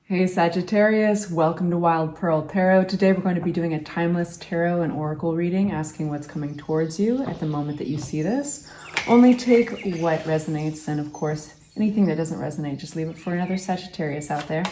Hey Sagittarius, welcome to Wild Pearl Tarot. Today we're going to be doing a timeless tarot and oracle reading, asking what's coming towards you at the moment that you see this. Only take what resonates, and of course, anything that doesn't resonate, just leave it for another Sagittarius out there.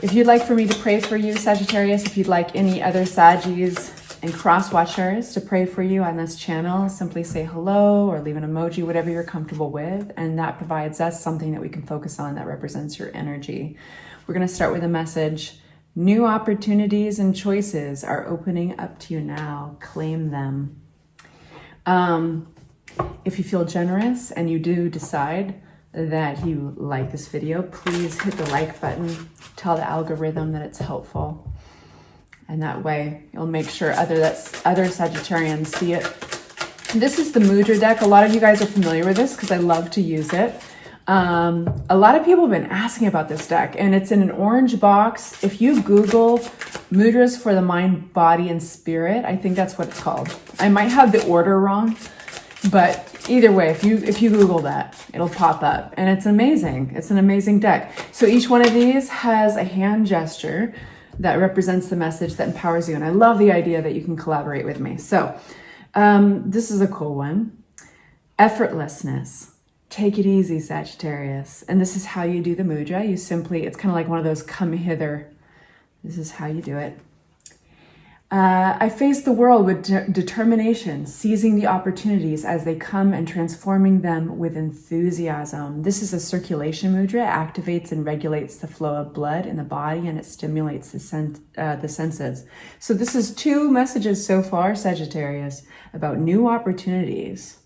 If you'd like for me to pray for you, Sagittarius, if you'd like any other Saggies and cross watchers to pray for you on this channel, simply say hello or leave an emoji, whatever you're comfortable with, and that provides us something that we can focus on that represents your energy. We're going to start with a message. New opportunities and choices are opening up to you now. Claim them. If you feel generous and you do decide that you like this video, please hit the like button. Tell the algorithm that it's helpful. And that way you'll make sure other Sagittarians see it. This is the Mudra deck. A lot of you guys are familiar with this because I love to use it. A lot of people have been asking about this deck, and it's in an orange box. If you Google mudras for the mind, body, and spirit, I think that's what it's called. I might have the order wrong, but either way, if you Google that, it'll pop up, and it's amazing. It's an amazing deck. So each one of these has a hand gesture that represents the message that empowers you, and I love the idea that you can collaborate with me. So this is a cool one. Effortlessness. Take it easy, Sagittarius. And this is how you do the mudra. You simply, it's kind of like one of those come hither. This is how you do it. I face the world with determination, seizing the opportunities as they come and transforming them with enthusiasm. This is a circulation mudra. It activates and regulates the flow of blood in the body, and it stimulates the senses. So this is 2 messages so far, Sagittarius, about new opportunities.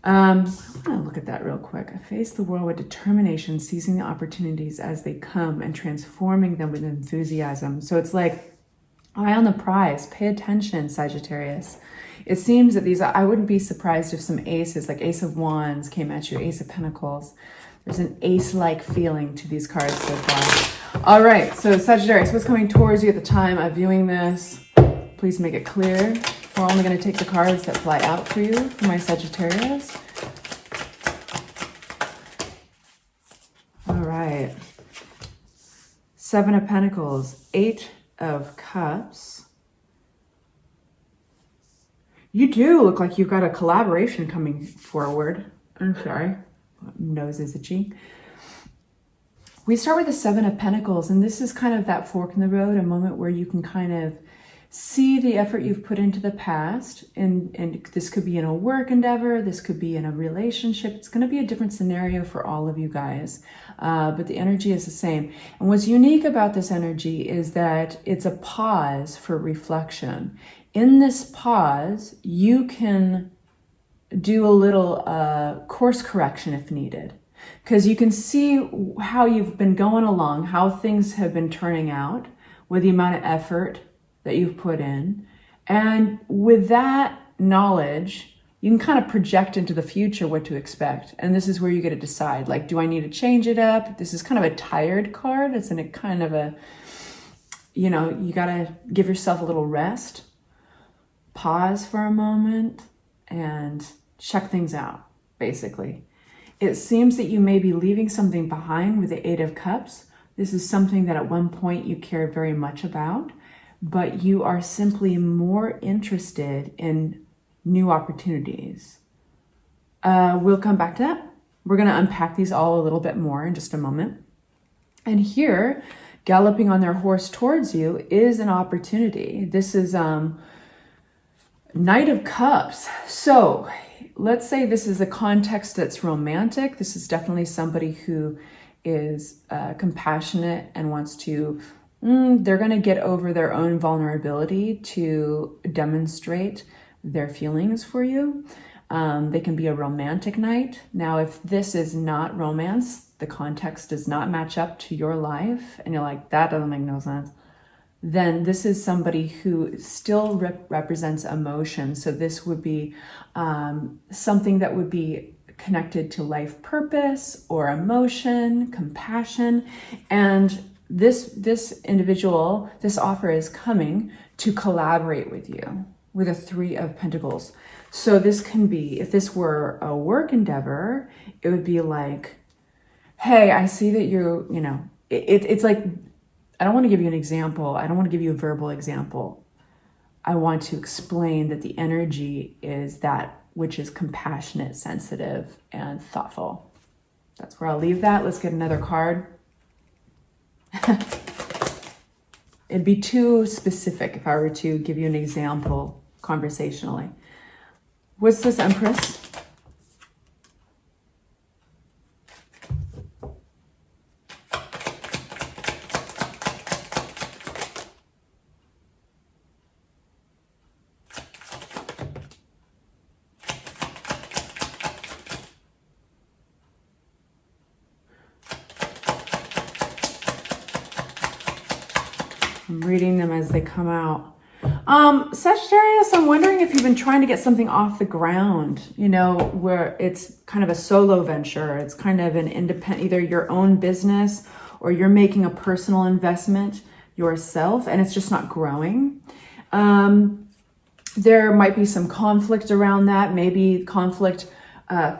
I'm going to look at that real quick. I face the world with determination, seizing the opportunities as they come and transforming them with enthusiasm. So it's like, eye on the prize. Pay attention, Sagittarius. It seems that these, I wouldn't be surprised if some aces, like Ace of Wands came at you, Ace of Pentacles. There's an ace-like feeling to these cards so far. All right, so Sagittarius, what's coming towards you at the time of viewing this? Please make it clear. We're only going to take the cards that fly out for you, for my Sagittarius. All right. 7 of Pentacles, 8 of Cups. You do look like you've got a collaboration coming forward. I'm sorry. Nose is itchy. We start with the 7 of Pentacles, and this is kind of that fork in the road, a moment where you can kind of see the effort you've put into the past, and this could be in a work endeavor, this could be in a relationship. It's going to be a different scenario for all of you guys, but the energy is the same. And what's unique about this energy is that it's a pause for reflection. In this pause, you can do a little course correction if needed, because you can see how you've been going along, how things have been turning out with the amount of effort that you've put in. And with that knowledge, you can kind of project into the future what to expect. And this is where you get to decide, like, do I need to change it up? This is kind of a tired card. It's in a kind of a, you know, you got to give yourself a little rest, pause for a moment, and check things out, basically. It seems that you may be leaving something behind with the 8 of Cups. This is something that at one point you cared very much about, but you are simply more interested in new opportunities. We'll come back to that. We're going to unpack these all a little bit more in just a moment. And here, galloping on their horse towards you is an opportunity. This is Knight of Cups. So let's say this is a context that's romantic. This is definitely somebody who is compassionate and wants to they're going to get over their own vulnerability to demonstrate their feelings for you. They can be a romantic knight. Now, if this is not romance, the context does not match up to your life, and you're like, that doesn't make no sense, then this is somebody who still represents emotion. So this would be something that would be connected to life purpose or emotion, compassion, and this individual, this offer is coming to collaborate with you with a 3 of Pentacles. So this can be, if this were a work endeavor, it would be like, hey, I see that it's like, I don't want to give you an example. I don't want to give you a verbal example. I want to explain that the energy is that which is compassionate, sensitive, and thoughtful. That's where I'll leave that. Let's get another card. It'd be too specific if I were to give you an example conversationally. What's this, Empress? I'm reading them as they come out. Sagittarius, I'm wondering if you've been trying to get something off the ground, you know, where it's kind of a solo venture. It's kind of an independent, either your own business or you're making a personal investment yourself and it's just not growing. There might be some conflict around that, maybe conflict,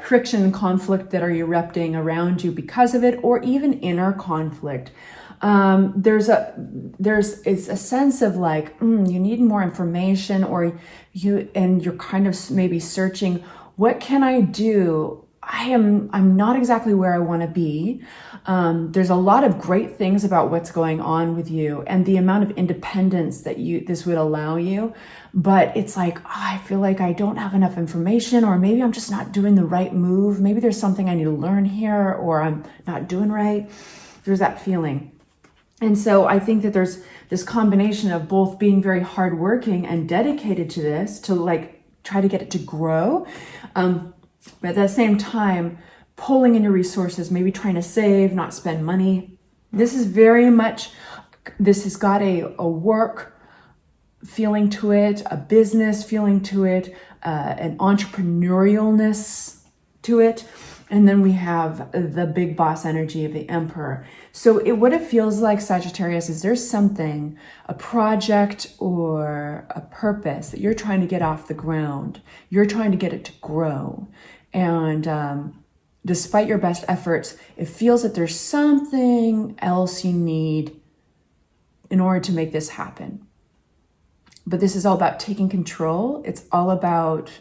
friction, conflict that are erupting around you because of it, or even inner conflict. There's a sense of like, you need more information, or you're kind of maybe searching, what can I do? I'm not exactly where I want to be. There's a lot of great things about what's going on with you and the amount of independence that this would allow you. But it's like, I feel like I don't have enough information, or maybe I'm just not doing the right move. Maybe there's something I need to learn here, or I'm not doing right. There's that feeling. And so I think that there's this combination of both being very hardworking and dedicated to this, to like try to get it to grow. But at the same time, pulling in your resources, maybe trying to save, not spend money. This is very much, this has got a work feeling to it, a business feeling to it, an entrepreneurialness to it. And then we have the big boss energy of the Emperor. So what it feels like, Sagittarius, is there's something, a project or a purpose that you're trying to get off the ground. You're trying to get it to grow. And despite your best efforts, it feels that there's something else you need in order to make this happen. But this is all about taking control. It's all about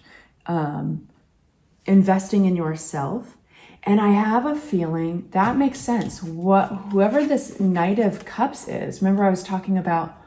investing in yourself. And I have a feeling that makes sense. Whoever this Knight of Cups is, remember I was talking about,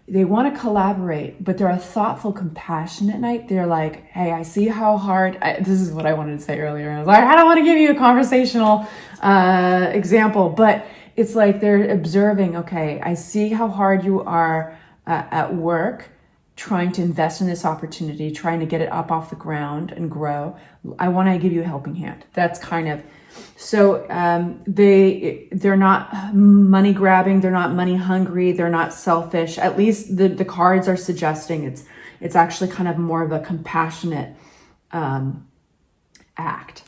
they want to collaborate, but they're a thoughtful, compassionate knight. They're like, hey, I see how hard, this is what I wanted to say earlier. I was like, I don't want to give you a conversational example, but it's like they're observing, okay, I see how hard you are at work, trying to invest in this opportunity, trying to get it up off the ground and grow. I want to give you a helping hand. That's kind of, so they're not money grabbing, they're not money hungry, they're not selfish. At least the cards are suggesting it's actually kind of more of a compassionate act.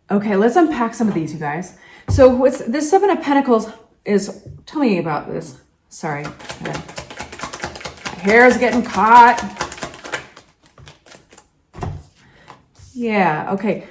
Okay, let's unpack some of these, you guys. So what's this Seven of Pentacles is, tell me about this. Sorry. Hair is getting caught. Yeah, okay.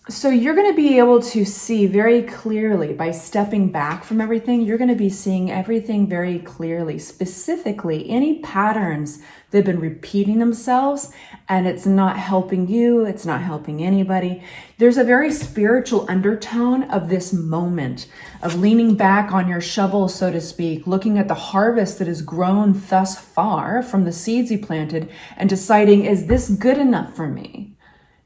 So you're going to be able to see very clearly by stepping back from everything. You're going to be seeing everything very clearly, specifically any patterns that have been repeating themselves and it's not helping you. It's not helping anybody. There's a very spiritual undertone of this moment of leaning back on your shovel, so to speak, looking at the harvest that has grown thus far from the seeds you planted and deciding, is this good enough for me?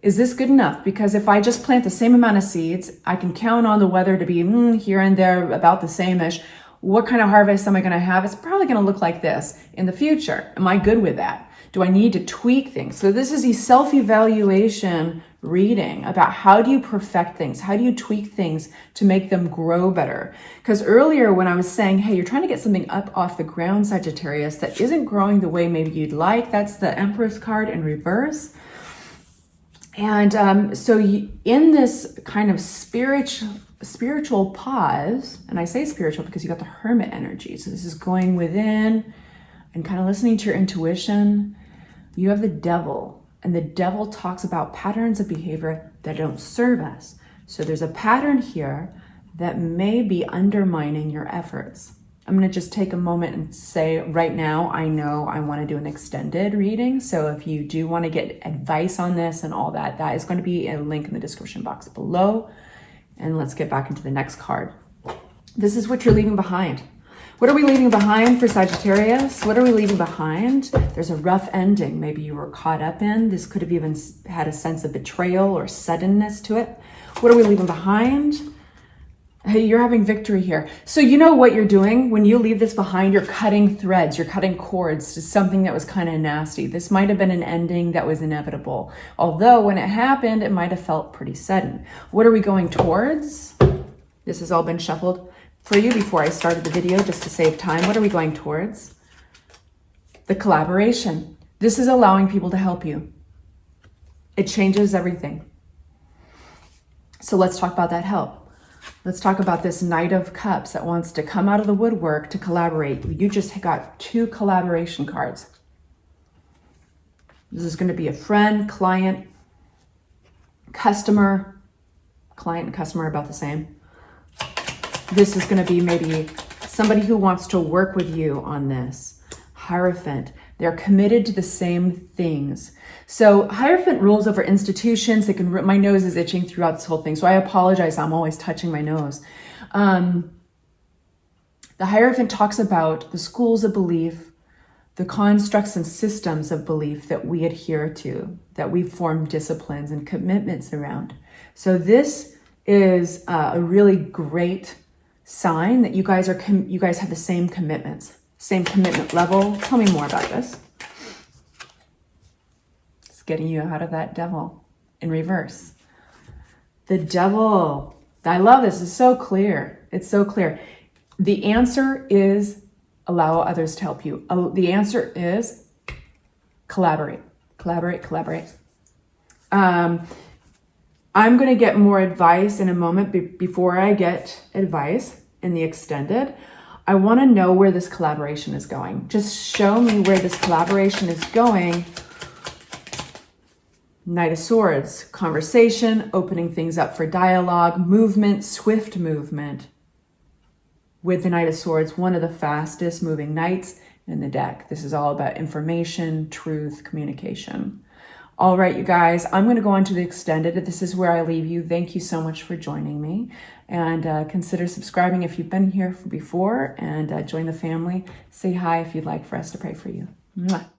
Is this good enough? Because if I just plant the same amount of seeds, I can count on the weather to be here and there about the same-ish. What kind of harvest am I going to have? It's probably going to look like this in the future. Am I good with that? Do I need to tweak things? So this is a self-evaluation reading about how do you perfect things? How do you tweak things to make them grow better? Because earlier when I was saying, hey, you're trying to get something up off the ground, Sagittarius, that isn't growing the way maybe you'd like. That's the Empress card in reverse. And so in this kind of spiritual pause, and I say spiritual because you got the Hermit energy. So this is going within and kind of listening to your intuition. You have the Devil, and the Devil talks about patterns of behavior that don't serve us. So there's a pattern here that may be undermining your efforts. I'm going to just take a moment and say right now, I know I want to do an extended reading. So if you do want to get advice on this and all that, that is going to be a link in the description box below. And let's get back into the next card. This is what you're leaving behind. What are we leaving behind for Sagittarius? What are we leaving behind? There's a rough ending maybe you were caught up in. This could have even had a sense of betrayal or suddenness to it. What are we leaving behind? Hey, you're having victory here. So you know what you're doing when you leave this behind? You're cutting threads, you're cutting cords to something that was kind of nasty. This might have been an ending that was inevitable. Although when it happened, it might have felt pretty sudden. What are we going towards? This has all been shuffled for you before I started the video just to save time. What are we going towards? The collaboration. This is allowing people to help you. It changes everything. So let's talk about that help. Let's talk about this Knight of Cups that wants to come out of the woodwork to collaborate. You just got 2 collaboration cards. This is going to be a friend, client, customer. Client and customer are about the same. This is going to be maybe somebody who wants to work with you on this. Hierophant. They're committed to the same things. So Hierophant rules over institutions. They can. My nose is itching throughout this whole thing, so I apologize. I'm always touching my nose. The Hierophant talks about the schools of belief, the constructs and systems of belief that we adhere to, that we form disciplines and commitments around. So this is a really great sign that you guys have the same commitments. Same commitment level. Tell me more about this. It's getting you out of that devil in reverse. The devil. I love this. It's so clear. It's so clear. The answer is allow others to help you. The answer is collaborate. Collaborate, collaborate. I'm going to get more advice in a moment. Before I get advice in the extended, I want to know where this collaboration is going. Just show me where this collaboration is going. Knight of Swords, conversation, opening things up for dialogue, movement, swift movement. With the Knight of Swords, one of the fastest moving knights in the deck. This is all about information, truth, communication. All right, you guys, I'm going to go on to the extended. This is where I leave you. Thank you so much for joining me. And consider subscribing if you've been here before, and join the family. Say hi if you'd like for us to pray for you. Mwah.